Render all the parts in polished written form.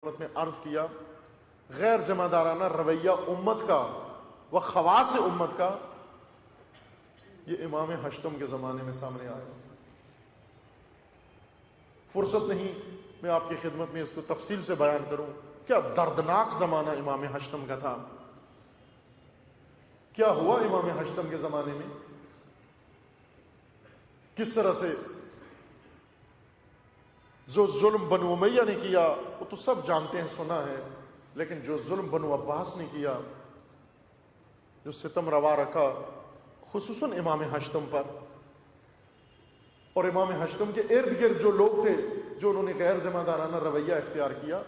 میں عرض کیا غیر ذمہ دارانہ رویہ امت کا و خواص امت کا یہ امام ہشتم کے زمانے میں سامنے آیا. فرصت نہیں میں آپ کی خدمت میں اس کو تفصیل سے بیان کروں. کیا دردناک زمانہ امام ہشتم کا تھا. کیا ہوا امام ہشتم کے زمانے میں, کس طرح سے جو ظلم بنو امیہ نے کیا وہ تو سب جانتے ہیں, سنا ہے. لیکن جو ظلم بنو عباس نے کیا, جو ستم روا رکھا خصوصاً امام ہشتم پر, اور امام ہشتم کے ارد گرد جو لوگ تھے جو انہوں نے غیر ذمہ دارانہ رویہ اختیار کیا,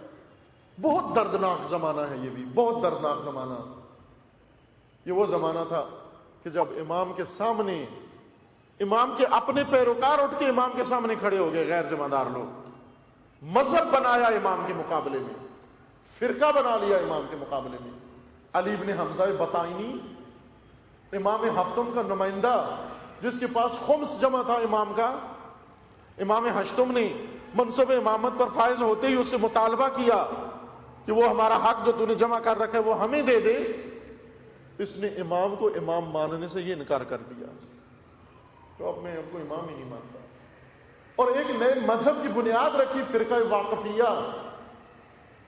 بہت دردناک زمانہ ہے. یہ بھی بہت دردناک زمانہ. یہ وہ زمانہ تھا کہ جب امام کے سامنے, امام کے اپنے پیروکار اٹھ کے امام کے سامنے کھڑے ہو گئے, غیر ذمہ دار لوگ. مذہب بنایا امام کے مقابلے میں, فرقہ بنا لیا امام کے مقابلے میں. علی بن حمزہ بطائنی امام ہفتم کا نمائندہ, جس کے پاس خمس جمع تھا امام کا, امام ہشتم نے منصب امامت پر فائز ہوتے ہی اس سے مطالبہ کیا کہ وہ ہمارا حق جو تو نے جمع کر رکھا ہے وہ ہمیں دے دے. اس نے امام کو امام ماننے سے یہ انکار کر دیا, تو اب میں اب کو امام ہی نہیں مانتا. اور ایک نئے مذہب کی بنیاد رکھی, فرقہ واقفیہ.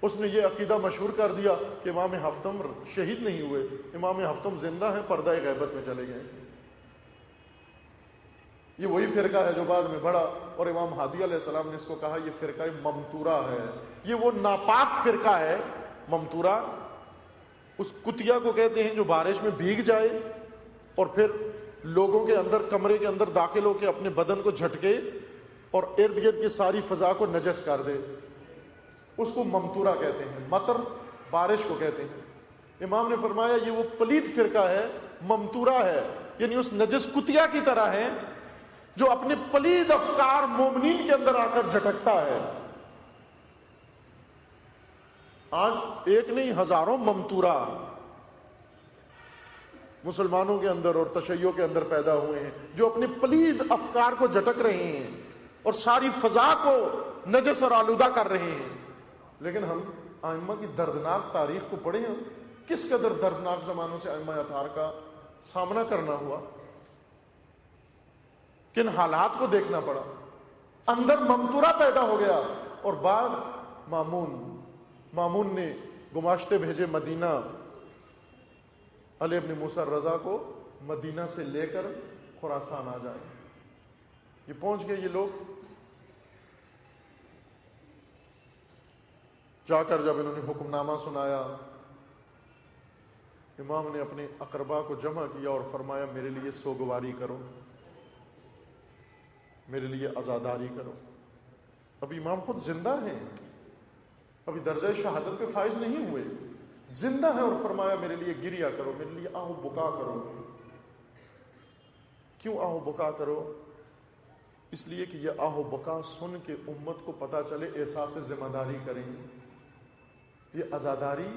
اس نے یہ عقیدہ مشہور کر دیا کہ امام ہفتم شہید نہیں ہوئے, امام ہفتم زندہ ہیں, پردہ غیبت میں چلے گئے. یہ وہی فرقہ ہے جو بعد میں بڑھا, اور امام ہادی علیہ السلام نے اس کو کہا یہ فرقہ ممتورہ ہے. یہ وہ ناپاک فرقہ ہے ممتورہ. اس کتیا کو کہتے ہیں جو بارش میں بھیگ جائے اور پھر لوگوں کے اندر, کمرے کے اندر داخل ہو کے اپنے بدن کو جھٹکے اور ارد گرد کی ساری فضا کو نجس کر دے. اس کو ممتورہ کہتے ہیں. مطر بارش کو کہتے ہیں. امام نے فرمایا یہ وہ پلید فرقہ ہے, ممتورہ ہے, یعنی اس نجس کتیا کی طرح ہے جو اپنے پلید افکار مومنین کے اندر آ کر جھٹکتا ہے. آج ایک نہیں ہزاروں ممتورہ مسلمانوں کے اندر اور تشیع کے اندر پیدا ہوئے ہیں جو اپنے پلید افکار کو جھٹک رہے ہیں اور ساری فضا کو نجس اور آلودہ کر رہے ہیں. لیکن ہم ائمہ کی دردناک تاریخ کو پڑھیں, ہم کس قدر دردناک زمانوں سے ائمہ اطہار کا سامنا کرنا ہوا, کن حالات کو دیکھنا پڑا. اندر ممتورہ پیدا ہو گیا اور بعد مامون نے گماشتے بھیجے مدینہ علی ابن موسیٰ رضا کو مدینہ سے لے کر خراسان آ جائے. یہ پہنچ گئے یہ لوگ. جا کر جب انہوں نے حکم نامہ سنایا, امام نے اپنے اقربا کو جمع کیا اور فرمایا میرے لیے سوگواری کرو, میرے لیے عزاداری کرو. ابھی امام خود زندہ ہیں, ابھی درجہ شہادت پہ فائز نہیں ہوئے, زندہ ہے, اور فرمایا میرے لیے گریا کرو, میرے لیے آہو بکا کرو. کیوں آہو بکا کرو؟ اس لیے کہ یہ آہو بکا سن کے امت کو پتا چلے, احساس ذمہ داری کریں. یہ عزاداری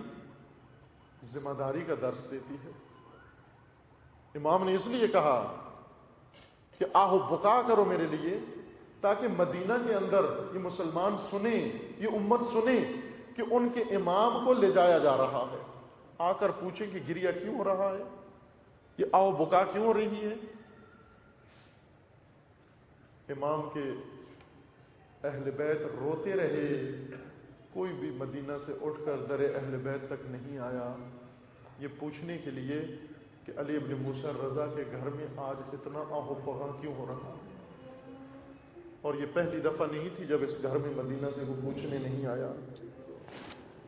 ذمہ داری کا درس دیتی ہے. امام نے اس لیے کہا کہ آہو بکا کرو میرے لیے, تاکہ مدینہ کے اندر یہ مسلمان سنیں, یہ امت سنیں کہ ان کے امام کو لے جایا جا رہا ہے. آ کر پوچھیں کہ گریا کیوں ہو رہا ہے, یہ آہو بکا کیوں ہو رہی ہے. امام کے اہل بیت روتے رہے, کوئی بھی مدینہ سے اٹھ کر در اہل بیت تک نہیں آیا یہ پوچھنے کے لیے کہ علی ابن موسیٰ رضا کے گھر میں آج اتنا آہ و فغاں کیوں ہو رہا. اور یہ پہلی دفعہ نہیں تھی جب اس گھر میں مدینہ سے وہ پوچھنے نہیں آیا,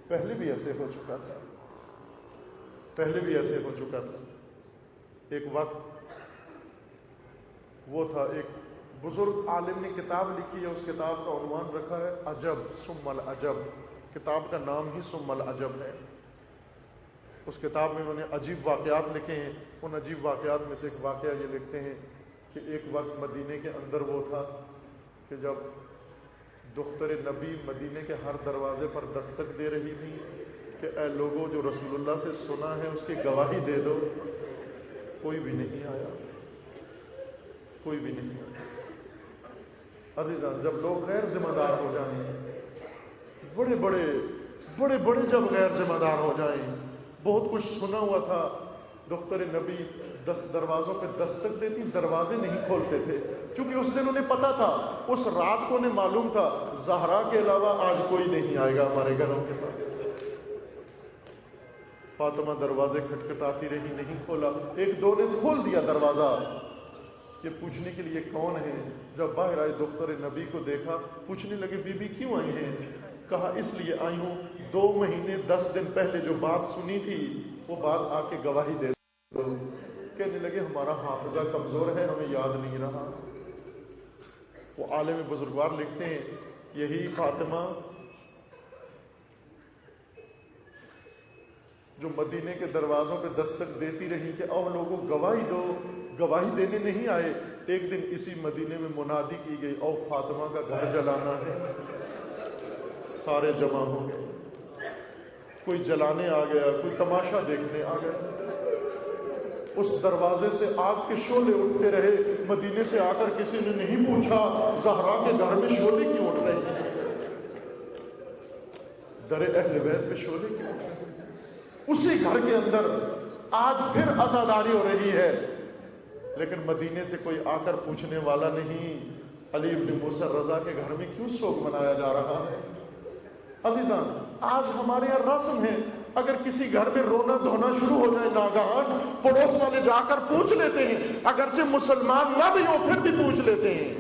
پہلے بھی ایسے ہو چکا تھا, پہلے بھی ایسے ہو چکا تھا. ایک وقت وہ تھا, ایک بزرگ عالم نے کتاب لکھی ہے, اس کتاب کا عنوان رکھا ہے عجب ثم العجب. کتاب کا نام ہی ثم العجب ہے. اس کتاب میں انہوں نے عجیب واقعات لکھے ہیں. ان عجیب واقعات میں سے ایک واقعہ یہ لکھتے ہیں کہ ایک وقت مدینے کے اندر وہ تھا کہ جب دختر نبی مدینے کے ہر دروازے پر دستک دے رہی تھی کہ اے لوگوں جو رسول اللہ سے سنا ہے اس کی گواہی دے دو, کوئی بھی نہیں آیا, کوئی بھی نہیں آیا. عزیزان, جب لوگ غیر ذمہ دار ہو جائیں, بڑے بڑے بڑے بڑے جب غیر ذمہ دار ہو جائیں. بہت کچھ سنا ہوا تھا. دختر نبی دروازوں پہ دستک دیتی, دروازے نہیں کھولتے تھے, چونکہ اس دن انہیں پتا تھا, اس رات کو انہیں معلوم تھا زہرا کے علاوہ آج کوئی نہیں آئے گا ہمارے گھروں کے پاس. فاطمہ دروازے کھٹکھٹاتی رہی, نہیں کھولا. ایک دو نے کھول دیا دروازہ, یہ پوچھنے کے لیے کون ہے. جب باہر آئے دختر نبی کو دیکھا, پوچھنے لگے بی بی کیوں آئی ہیں؟ کہا اس لیے آئی ہوں 2 مہینے 10 دن پہلے جو بات سنی تھی وہ بات آ کے گواہی دے دو. کہنے لگے ہمارا حافظہ کمزور ہے, ہمیں یاد نہیں رہا. وہ عالم بزرگوار لکھتے ہیں یہی فاطمہ جو مدینے کے دروازوں پہ دستک دیتی رہی کہ او لوگوں گواہی دو, گواہی دینے نہیں آئے. ایک دن اسی مدینے میں منادی کی گئی او فاطمہ کا گھر جلانا ہے. سارے جمع ہو گئے, کوئی جلانے آ گیا, کوئی تماشا دیکھنے آ گیا. اس دروازے سے آگ کے شعلے اٹھتے رہے. مدینے سے آ کر کسی نے نہیں پوچھا زہرا کے گھر میں شعلے کیوں اٹھ رہے ہیں, در اہل بیت پہ شعلے کیوں اٹھ رہے ہیں. اسی گھر کے اندر آج پھر عزاداری ہو رہی ہے, لیکن مدینے سے کوئی آ کر پوچھنے والا نہیں علی ابن موسیٰ رضا کے گھر میں کیوں سوگ منایا جا رہا ہے. عزیزان آج ہمارے یہاں رسم ہے, اگر کسی گھر میں رونا دھونا شروع ہو جائے ناگہان پڑوس والے جا کر پوچھ لیتے ہیں, اگرچہ مسلمان نہ بھی ہو پھر بھی پوچھ لیتے ہیں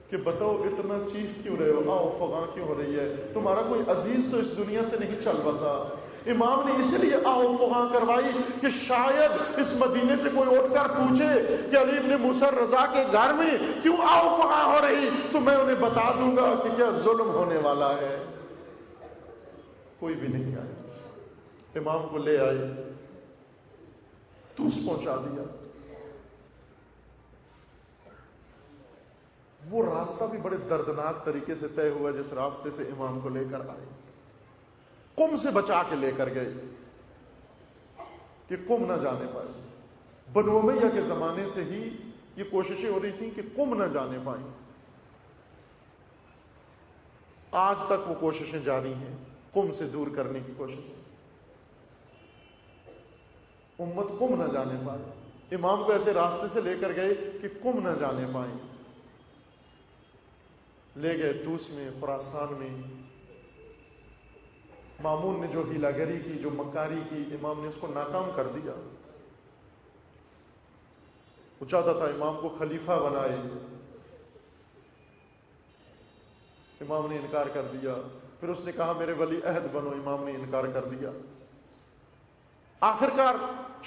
کہ بتاؤ اتنا چیخ کیوں رہے ہو, آؤ فغاں کیوں ہو رہی ہے, تمہارا کوئی عزیز تو اس دنیا سے نہیں چل بسا. امام نے اس لیے آؤ فغاں کروائی کہ شاید اس مدینے سے کوئی اٹھ کر پوچھے کہ علی ابن موسیٰ رضا کے گھر میں کیوں آؤ فغاں ہو رہی, تو میں انہیں بتا دوں گا کہ کیا ظلم ہونے والا ہے. کوئی بھی نہیں آئے. امام کو لے آئے, توس پہنچا دیا. وہ راستہ بھی بڑے دردناک طریقے سے طے ہوا جس راستے سے امام کو لے کر آئے. قم سے بچا کے لے کر گئے کہ قم نہ جانے پائے. بنو امیہ کے زمانے سے ہی یہ کوششیں ہو رہی تھیں کہ قم نہ جانے پائیں. آج تک وہ کوششیں جاری ہیں قم سے دور کرنے کی کوششیں. امت قم نہ جانے پائے. امام کو ایسے راستے سے لے کر گئے کہ قم نہ جانے پائیں. لے گئے توس میں, خراسان میں. مامون نے جو ہیلا گری کی, جو مکاری کی, امام نے اس کو ناکام کر دیا. وہ چاہتا تھا امام کو خلیفہ بنائے, امام نے انکار کر دیا. پھر اس نے کہا میرے ولی عہد بنو, امام نے انکار کر دیا. آخرکار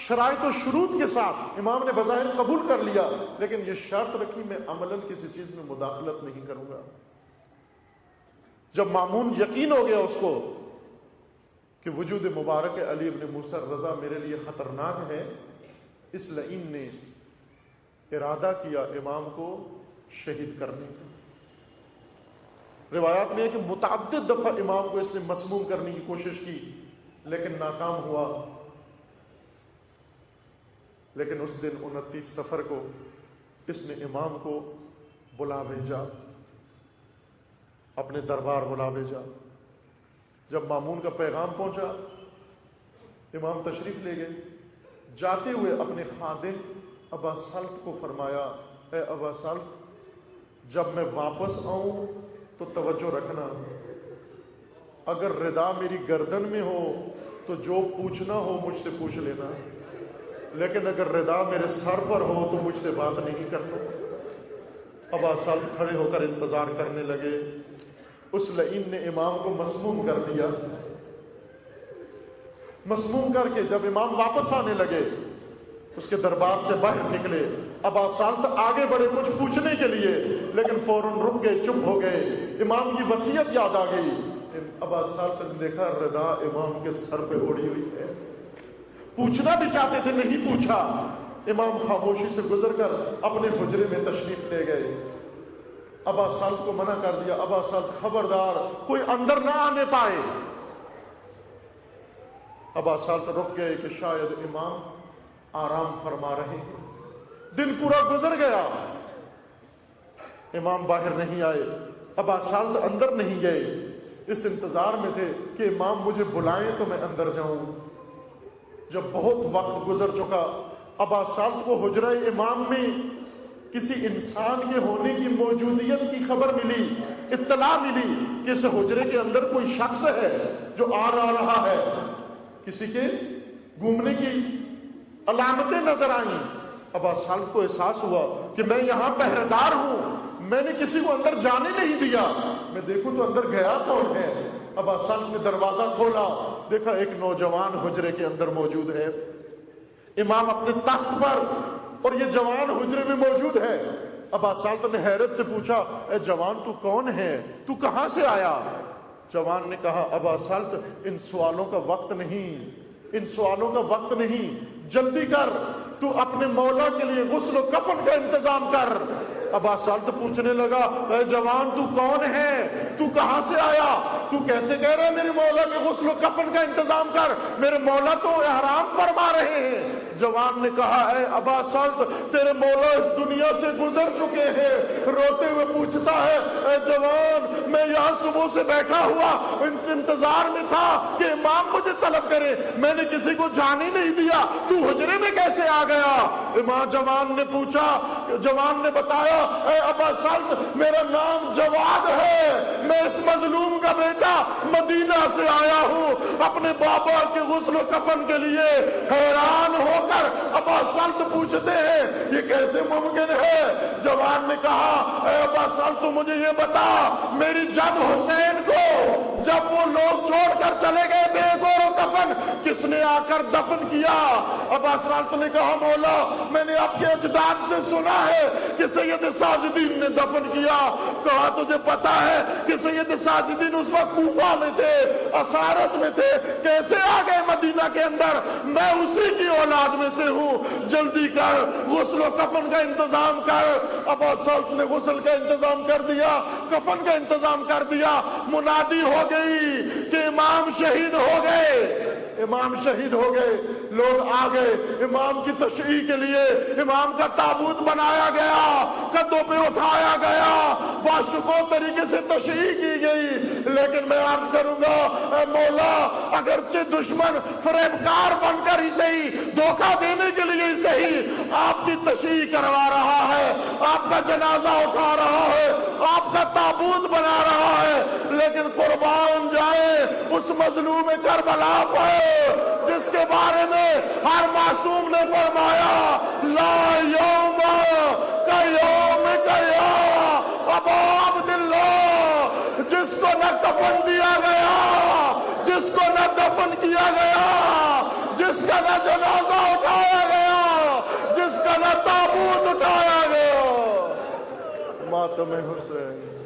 شرائط و شروط کے ساتھ امام نے بظاہر قبول کر لیا, لیکن یہ شرط رکھی میں عملاً کسی چیز میں مداخلت نہیں کروں گا. جب مامون یقین ہو گیا اس کو کہ وجود مبارک علی ابن موسیٰ رضا میرے لیے خطرناک ہے, اس لعین نے ارادہ کیا امام کو شہید کرنے کا. روایات میں ہے کہ متعدد دفعہ امام کو اس نے مسموم کرنے کی کوشش کی لیکن ناکام ہوا. لیکن اس دن 29 صفر کو اس نے امام کو بلا بھیجا, اپنے دربار بلا بھیجا. جب مامون کا پیغام پہنچا امام تشریف لے گئے. جاتے ہوئے اپنے خادم ابا سلط کو فرمایا, اے ابا سلط جب میں واپس آؤں تو توجہ رکھنا, اگر ردا میری گردن میں ہو تو جو پوچھنا ہو مجھ سے پوچھ لینا, لیکن اگر ردا میرے سر پر ہو تو مجھ سے بات نہیں کرنا. ابا سلط کھڑے ہو کر انتظار کرنے لگے. اس لعین نے امام کو مسموم کر دیا. مسموم کر کے جب امام واپس آنے لگے اس کے دربار سے باہر نکلے. ابا سلط آگے بڑھے کچھ پوچھنے کے لیے, لیکن فوراً رک گئے, چپ ہو گئے. امام کی وصیت یاد آ گئی. ابا سلط نے دیکھا ردا امام کے سر پہ اڑی ہوئی ہے. پوچھنا بھی چاہتے تھے, نہیں پوچھا. امام خاموشی سے گزر کر اپنے حجرے میں تشریف لے گئے. ابا سلط کو منع کر دیا, ابا سلط خبردار کوئی اندر نہ آنے پائے. ابا سلط رک گئے کہ شاید امام آرام فرما رہے ہیں. دن پورا گزر گیا, امام باہر نہیں آئے, ابا سلط اندر نہیں گئے. اس انتظار میں تھے کہ امام مجھے بلائیں تو میں اندر جاؤں۔ جب بہت وقت گزر چکا، ابا صالح کو حجرہ امام میں کسی انسان کے ہونے کی موجودیت کی خبر ملی، اطلاع ملی کہ اس حجرے کے اندر کوئی شخص ہے جو آ رہا ہے، کسی کے گھومنے کی علامتیں نظر آئیں۔ ابا صالح کو احساس ہوا کہ میں یہاں پہرےدار ہوں، میں نے کسی کو اندر جانے نہیں دیا، میں دیکھوں تو اندر گیا کون ہے۔ ابا صالح نے دروازہ کھولا، دیکھا ایک نوجوان حجرے کے اندر موجود ہے، امام اپنے تخت پر اور یہ جوان حجرے میں موجود ہے۔ ابا صالح نے حیرت سے پوچھا، اے جوان تو کون ہے، تو کہاں سے آیا؟ جوان نے کہا، ابا صالح ان سوالوں کا وقت نہیں، ان سوالوں کا وقت نہیں، جلدی کر، تو اپنے مولا کے لیے غسل و کفن کا انتظام کر۔ ابا صالح پوچھنے لگا، اے جوان تو کون ہے، تو کہاں سے آیا، تو کیسے کہہ رہا ہے میرے مولا کے غسل و کفن کا انتظام کر، میرے مولا تو احرام فرما رہے ہیں۔ جوان نے کہا، اے ابا صالح تیرے مولا اس دنیا سے گزر چکے ہیں۔ روتے ہوئے پوچھتا ہے، اے جوان میں یہاں صبح سے بیٹھا ہوا ان سے انتظار میں تھا کہ امام مجھے طلب کرے، میں نے کسی کو جانے نہیں دیا، تو حجرے میں کیسے آ گیا؟ امام جوان نے پوچھا، جوان نے بتایا، اے ابا صالح میرا نام جواد ہے، میں اس مظلوم کا بیٹا مدینہ سے آیا ہوں اپنے بابا کے غسل و کفن کے لیے۔ حیران ہو کر ابا صالح پوچھتے ہیں، یہ کیسے ممکن ہے؟ جوان نے کہا، اے ابا صالح تو مجھے یہ بتا، میری جد حسین کو جب وہ لوگ چھوڑ کر چلے گئے بے گور و کفن، کس نے آ کر دفن کیا؟ ابا صالح نے کہا، مولا میں نے آپ کے اجداد سے سنا ہے کہ سید ساجدین نے دفن کیا۔ کہا، تجھے پتا ہے کہ سید ساجدین اس وقت کوفہ میں تھے، اسارت میں تھے، کیسے آ گئے مدینہ کے اندر؟ میں اسی کی اولاد میں سے ہوں، جلدی کر غسل و کفن کا انتظام کر۔ ابا صالح نے غسل کا انتظام کر دیا، کفن کا انتظام کر دیا، منادی ہو گئی کہ امام شہید ہو گئے، امام شہید ہو گئے۔ لوگ آ گئے امام کی تشریح کے لیے، امام کا تابوت بنایا گیا، قدوں پہ اٹھایا گیا، باشکوہ طریقے سے تشریح کی گئی۔ لیکن میں عرض کروں گا، اے مولا اگرچہ دشمن فریبکار بن کر ہی صحیح، دھوکہ دینے کے لیے ہی صحیح آپ کی تشریح کروا رہا ہے، آپ کا جنازہ اٹھا رہا ہے، آپ کا تابوت بنا رہا ہے، لیکن قربان جائے اس مظلوم کربلا پر جس کے بارے میں ہر معصوم نے فرمایا، لا یوم کا یوم کا یا ابا عبداللہ، جس کو نہ کفن دیا گیا، جس کو نہ دفن کیا گیا، جس کا نہ جنازہ اٹھایا گیا، جس کا نہ تابوت اٹھایا گیا، ماتم حسین۔